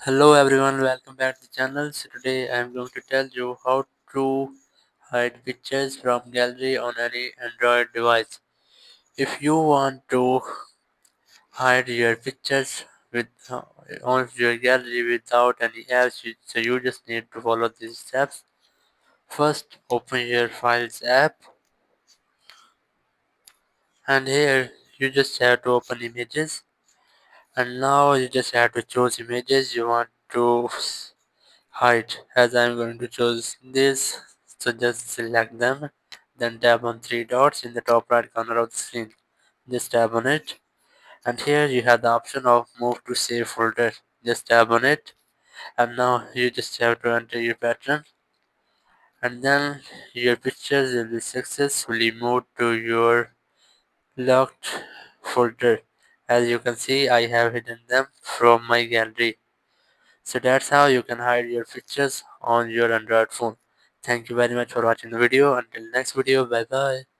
Hello everyone, welcome back to the channel. So today I am going to tell you how to hide pictures from gallery on any Android device. If you want to hide your pictures with on your gallery without any apps, so you just need to follow these steps. First, open your Files app, and here you just have to open Images, and now you just have to choose images you want to height. As I'm going to choose this, so just select them, then tap on three dots in the top right corner of the screen. Just tap on it, and here you have the option of move to save folder. Just tap on it, and now you just have to enter your pattern, and then your pictures will be successfully moved to your locked folder. As you can see, I have hidden them from my gallery. So that's how you can hide your pictures on your Android phone. Thank you very much for watching the video. Until next video, bye bye.